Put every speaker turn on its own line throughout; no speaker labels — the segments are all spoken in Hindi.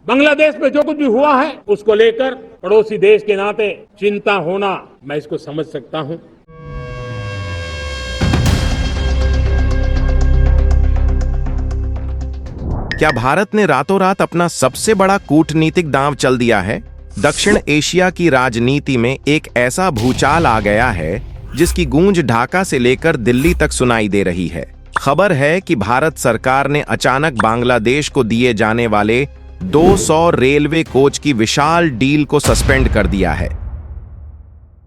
बांग्लादेश में जो कुछ भी हुआ है उसको लेकर पड़ोसी देश के नाते चिंता होना, मैं इसको समझ सकता हूं।
क्या भारत ने रातों रात अपना सबसे बड़ा कूटनीतिक दांव चल दिया है? दक्षिण एशिया की राजनीति में एक ऐसा भूचाल आ गया है जिसकी गूंज ढाका से लेकर दिल्ली तक सुनाई दे रही है। खबर है कि भारत सरकार ने अचानक बांग्लादेश को दिए जाने वाले 200 रेलवे कोच की विशाल डील को सस्पेंड कर दिया है।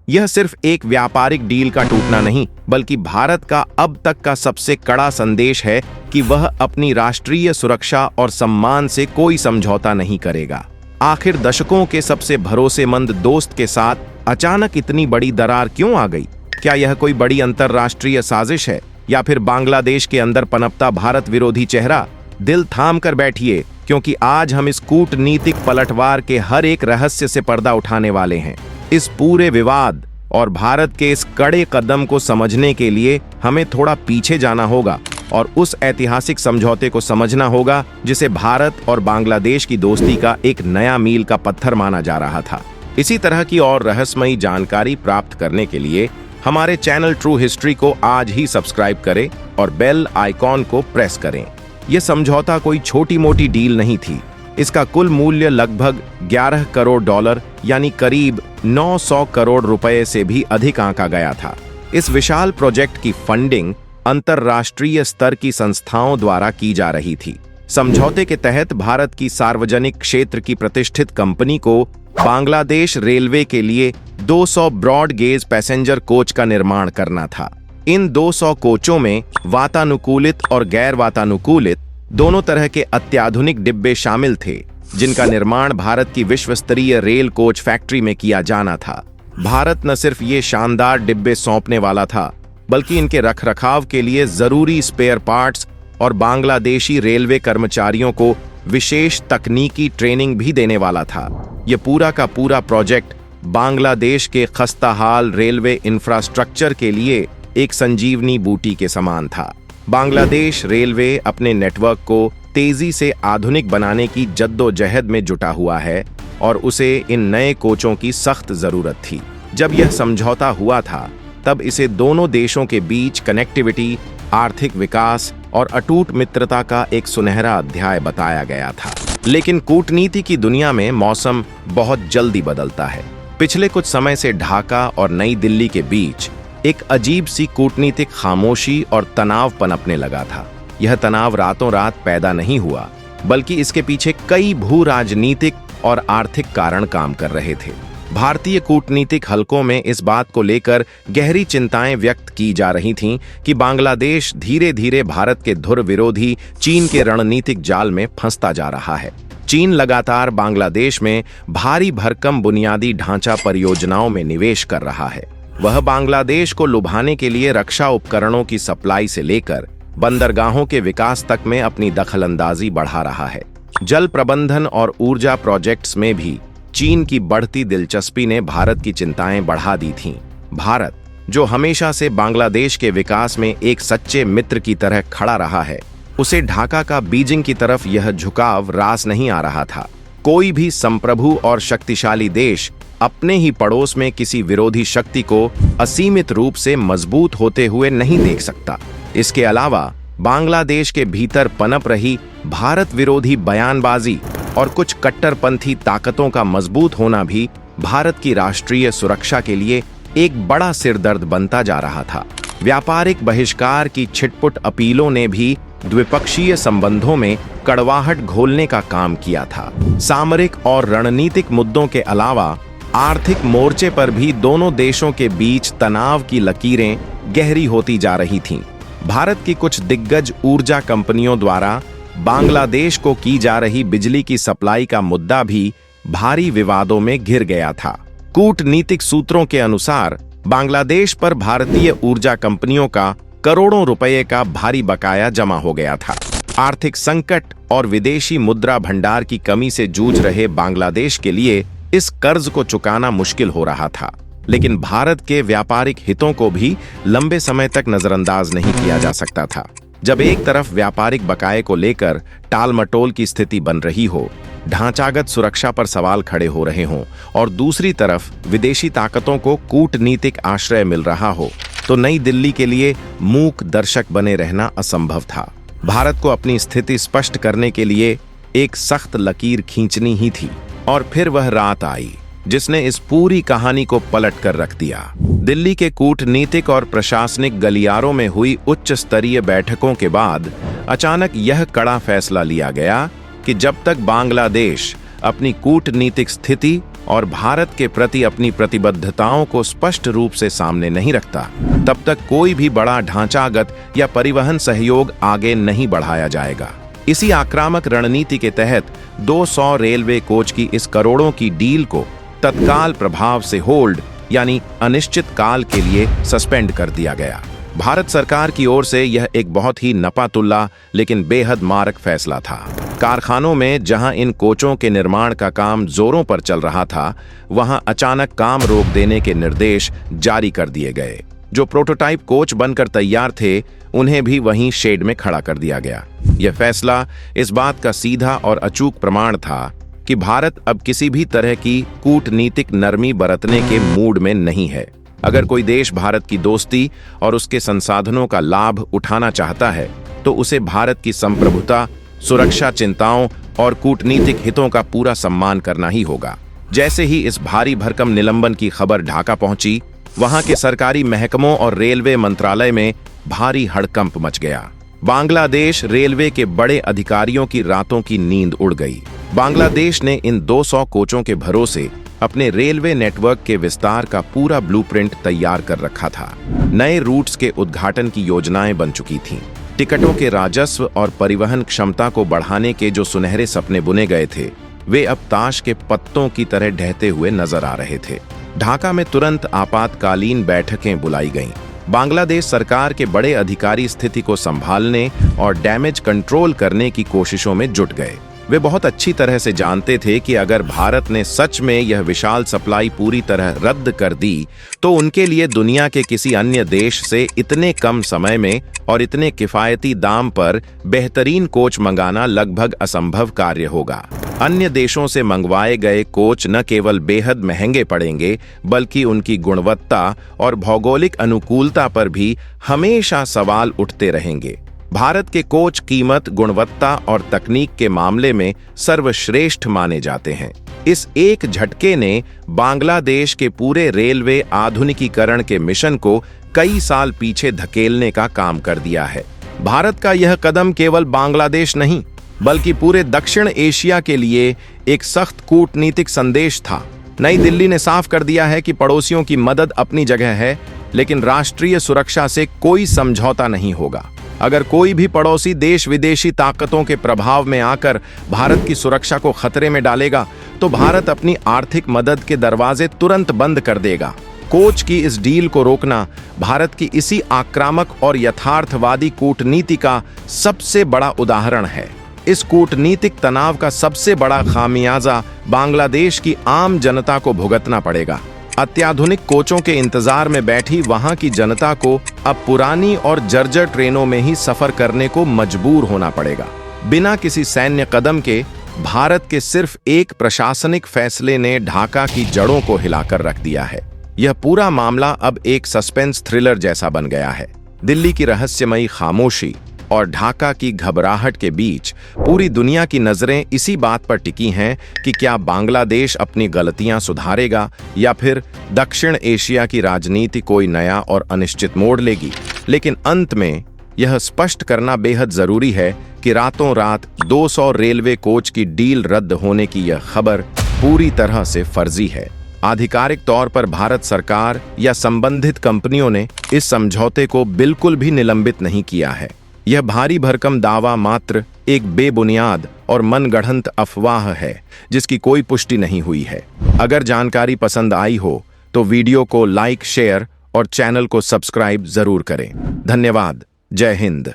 यह सिर्फ एक व्यापारिक डील का टूटना नहीं, बल्कि भारत का अब तक का सबसे कड़ा संदेश है कि वह अपनी राष्ट्रीय सुरक्षा और सम्मान से कोई समझौता नहीं करेगा। आखिर दशकों के सबसे भरोसेमंद दोस्त के साथ अचानक इतनी बड़ी दरार क्यों आ गई? क्या यह कोई बड़ी अंतर्राष्ट्रीय साजिश है या फिर बांग्लादेश के अंदर पनपता भारत विरोधी चेहरा? दिल थाम कर बैठिए, क्योंकि आज हम इस कूटनीतिक पलटवार के हर एक रहस्य से पर्दा उठाने वाले हैं। इस पूरे विवाद और भारत के इस कड़े कदम को समझने के लिए हमें थोड़ा पीछे जाना होगा और उस ऐतिहासिक समझौते को समझना होगा जिसे भारत और बांग्लादेश की दोस्ती का एक नया मील का पत्थर माना जा रहा था। इसी तरह की और रहस्यमयी जानकारी प्राप्त करने के लिए हमारे चैनल ट्रू हिस्ट्री को आज ही सब्सक्राइब करें और बेल आइकॉन को प्रेस करें। यह समझौता कोई छोटी मोटी डील नहीं थी। इसका कुल मूल्य लगभग 11 करोड़ डॉलर यानी करीब 900 करोड़ रुपए से भी अधिक आंका गया था। इस विशाल प्रोजेक्ट की फंडिंग अंतर्राष्ट्रीय स्तर की संस्थाओं द्वारा की जा रही थी। समझौते के तहत भारत की सार्वजनिक क्षेत्र की प्रतिष्ठित कंपनी को बांग्लादेश रेलवे के लिए 200 ब्रॉड गेज पैसेंजर कोच का निर्माण करना था। इन 200 कोचों में वातानुकूलित और गैर वातानुकूलित दोनों तरह के अत्याधुनिक डिब्बे शामिल थे, जिनका निर्माण भारत की विश्व स्तरीय रेल कोच फैक्ट्री में किया जाना था। भारत न सिर्फ ये शानदार डिब्बे सौंपने वाला था, बल्कि इनके रखरखाव के लिए जरूरी स्पेयर पार्ट्स और बांग्लादेशी रेलवे कर्मचारियों को विशेष तकनीकी ट्रेनिंग भी देने वाला था। यह पूरा का पूरा प्रोजेक्ट बांग्लादेश के खस्ताहाल रेलवे इंफ्रास्ट्रक्चर के लिए एक संजीवनी बूटी के समान था। बांग्लादेश रेलवे अपने नेटवर्क को तेजी से आधुनिक बनाने की जद्दोजहद में जुटा हुआ है और उसे इन नए कोचों की सख्त जरूरत थी। जब यह समझौता हुआ था, तब इसे दोनों देशों के बीच कनेक्टिविटी, आर्थिक विकास और अटूट मित्रता का एक सुनहरा अध्याय बताया गया था। लेकिन कूटनीति की दुनिया में मौसम बहुत जल्दी बदलता है। पिछले कुछ समय से ढाका और नई दिल्ली के बीच एक अजीब सी कूटनीतिक खामोशी और तनाव पनपने लगा था। यह तनाव रातों रात पैदा नहीं हुआ, बल्कि इसके पीछे कई भू राजनीतिक और आर्थिक कारण काम कर रहे थे। भारतीय कूटनीतिक हलकों में इस बात को लेकर गहरी चिंताएं व्यक्त की जा रही थीं कि बांग्लादेश धीरे धीरे भारत के धुर विरोधी चीन के रणनीतिक जाल में फंसता जा रहा है। चीन लगातार बांग्लादेश में भारी भरकम बुनियादी ढांचा परियोजनाओं में निवेश कर रहा है। वह बांग्लादेश को लुभाने के लिए रक्षा उपकरणों की सप्लाई से लेकर बंदरगाहों के विकास तक में अपनी दखलंदाजी बढ़ा रहा है। जल प्रबंधन और ऊर्जा प्रोजेक्ट्स में भी चीन की बढ़ती दिलचस्पी ने भारत की चिंताएं बढ़ा दी थीं। भारत, जो हमेशा से बांग्लादेश के विकास में एक सच्चे मित्र की तरह खड़ा रहा है, उसे ढाका का बीजिंग की तरफ यह झुकाव रास नहीं आ रहा था। कोई भी संप्रभु और शक्तिशाली देश अपने ही पड़ोस में किसी विरोधी शक्ति को असीमित रूप से मजबूत होते हुए नहीं देख सकता। इसके अलावा बांग्लादेश के भीतर पनप रही भारत विरोधी बयानबाजी और कुछ कट्टरपंथी ताकतों का मजबूत होना भी भारत की राष्ट्रीय सुरक्षा के लिए एक बड़ा सिरदर्द बनता जा रहा था। व्यापारिक बहिष्कार की छिटपुट अपीलों ने भी द्विपक्षीय संबंधों में कड़वाहट घोलने का काम किया था। सामरिक और रणनीतिक मुद्दों के अलावा आर्थिक मोर्चे पर भी दोनों देशों के बीच तनाव की लकीरें गहरी होती जा रही थीं। भारत की कुछ दिग्गज ऊर्जा कंपनियों द्वारा बांग्लादेश को की जा रही बिजली की सप्लाई का मुद्दा भी भारी विवादों में घिर गया था। कूटनीतिक सूत्रों के अनुसार बांग्लादेश पर भारतीय ऊर्जा कंपनियों का करोड़ों रुपए का भारी बकाया जमा हो गया था। आर्थिक संकट और विदेशी मुद्रा भंडार की कमी से जूझ रहे बांग्लादेश के लिए इस कर्ज को चुकाना मुश्किल हो रहा था। लेकिन भारत के व्यापारिक हितों को भी लंबे समय तक नजरअंदाज नहीं किया जा सकता था। जब एक तरफ व्यापारिक बकाये को लेकर टालमटोल की स्थिति बन रही हो, ढांचागत सुरक्षा पर सवाल खड़े हो रहे हों और दूसरी तरफ विदेशी ताकतों को कूटनीतिक आश्रय मिल रहा हो, तो नई दिल्ली के लिए मूक दर्शक बने रहना असंभव था। भारत को अपनी स्थिति स्पष्ट करने के लिए एक सख्त लकीर खींचनी ही थी और फिर वह रात आई जिसने इस पूरी कहानी को पलट कर रख दिया। दिल्ली के कूटनीतिक और प्रशासनिक गलियारों में हुई उच्च स्तरीय बैठकों के बाद अचानक यह कड़ा फैसला लिया गया कि जब तक बांग्लादेश अपनी कूटनीतिक स्थिति और भारत के प्रति अपनी प्रतिबद्धताओं को स्पष्ट रूप से सामने नहीं रखता, तब तक कोई भी बड़ा ढांचागत या परिवहन सहयोग आगे नहीं बढ़ाया जाएगा। इसी आक्रामक रणनीति के तहत 200 रेलवे कोच की इस करोड़ों की डील को तत्काल प्रभाव से होल्ड यानी अनिश्चित काल के लिए सस्पेंड कर दिया गया। भारत सरकार की ओर से यह एक बहुत ही नपातुल्ला लेकिन बेहद मारक फैसला था। कारखानों में जहां इन कोचों के निर्माण का काम जोरों पर चल रहा था, वहां अचानक काम रोक देने के निर्देश जारी कर दिए गए। जो प्रोटोटाइप कोच बनकर तैयार थे, उन्हें भी वहीं शेड में खड़ा कर दिया गया। यह फैसला इस बात का सीधा और अचूक प्रमाण था कि भारत अब किसी भी तरह की कूटनीतिक नरमी बरतने के मूड में नहीं है। अगर कोई देश भारत की दोस्ती और उसके संसाधनों का लाभ उठाना चाहता है, तो उसे भारत की संप्रभुता, सुरक्षा चिंताओं और कूटनीतिक हितों का पूरा सम्मान करना ही होगा। जैसे ही इस भारी भरकम निलंबन की खबर ढाका पहुंची, वहां के सरकारी महकमों और रेलवे मंत्रालय में भारी हड़कंप मच गया। बांग्लादेश रेलवे के बड़े अधिकारियों की रातों की नींद उड़ गई। बांग्लादेश ने इन 200 कोचों के भरोसे अपने रेलवे नेटवर्क के विस्तार का पूरा ब्लूप्रिंट तैयार कर रखा था। नए रूट्स के उद्घाटन की योजनाएं बन चुकी थीं। टिकटों के राजस्व और परिवहन क्षमता को बढ़ाने के जो सुनहरे सपने बुने गए थे, वे अब ताश के पत्तों की तरह ढहते हुए नजर आ रहे थे। ढाका में तुरंत आपातकालीन बैठकें बुलाई गईं। बांग्लादेश सरकार के बड़े अधिकारी स्थिति को संभालने और डैमेज कंट्रोल करने की कोशिशों में जुट गए। वे बहुत अच्छी तरह से जानते थे कि अगर भारत ने सच में यह विशाल सप्लाई पूरी तरह रद्द कर दी, तो उनके लिए दुनिया के किसी अन्य देश से इतने कम समय में और इतने किफायती दाम पर बेहतरीन कोच मंगाना लगभग असंभव कार्य होगा। अन्य देशों से मंगवाए गए कोच न केवल बेहद महंगे पड़ेंगे, बल्कि उनकी गुणवत्ता और भौगोलिक अनुकूलता पर भी हमेशा सवाल उठते रहेंगे। भारत के कोच कीमत, गुणवत्ता और तकनीक के मामले में सर्वश्रेष्ठ माने जाते हैं। इस एक झटके ने बांग्लादेश के पूरे रेलवे आधुनिकीकरण के मिशन को कई साल पीछे धकेलने का काम कर दिया है। भारत का यह कदम केवल बांग्लादेश नहीं, बल्कि पूरे दक्षिण एशिया के लिए एक सख्त कूटनीतिक संदेश था। नई दिल्ली ने साफ कर दिया है कि पड़ोसियों की मदद अपनी जगह है, लेकिन राष्ट्रीय सुरक्षा से कोई समझौता नहीं होगा। अगर कोई भी पड़ोसी देश विदेशी ताकतों के प्रभाव में आकर भारत की सुरक्षा को खतरे में डालेगा, तो भारत अपनी आर्थिक मदद के दरवाजे तुरंत बंद कर देगा। कोच की इस डील को रोकना भारत की इसी आक्रामक और यथार्थवादी कूटनीति का सबसे बड़ा उदाहरण है। इस कूटनीतिक तनाव का सबसे बड़ा खामियाजा बांग्लादेश की आम जनता को भुगतना पड़ेगा। अत्याधुनिक कोचों के इंतजार में बैठी वहां की जनता को अब पुरानी और जर्जर ट्रेनों में ही सफर करने को मजबूर होना पड़ेगा। बिना किसी सैन्य कदम के भारत के सिर्फ एक प्रशासनिक फैसले ने ढाका की जड़ों को हिलाकर रख दिया है। यह पूरा मामला अब एक सस्पेंस थ्रिलर जैसा बन गया है। दिल्ली की रहस्यमयी खामोशी और ढाका की घबराहट के बीच पूरी दुनिया की नजरें इसी बात पर टिकी हैं कि क्या बांग्लादेश अपनी गलतियां सुधारेगा या फिर दक्षिण एशिया की राजनीति कोई नया और अनिश्चित मोड़ लेगी। लेकिन अंत में यह स्पष्ट करना बेहद जरूरी है कि रातों रात 200 रेलवे कोच की डील रद्द होने की यह खबर पूरी तरह से फर्जी है। आधिकारिक तौर पर भारत सरकार या संबंधित कंपनियों ने इस समझौते को बिल्कुल भी निलंबित नहीं किया है। यह भारी भरकम दावा मात्र एक बेबुनियाद और मनगढ़ंत अफवाह है जिसकी कोई पुष्टि नहीं हुई है। अगर जानकारी पसंद आई हो तो वीडियो को लाइक, शेयर और चैनल को सब्सक्राइब जरूर करें। धन्यवाद। जय हिंद।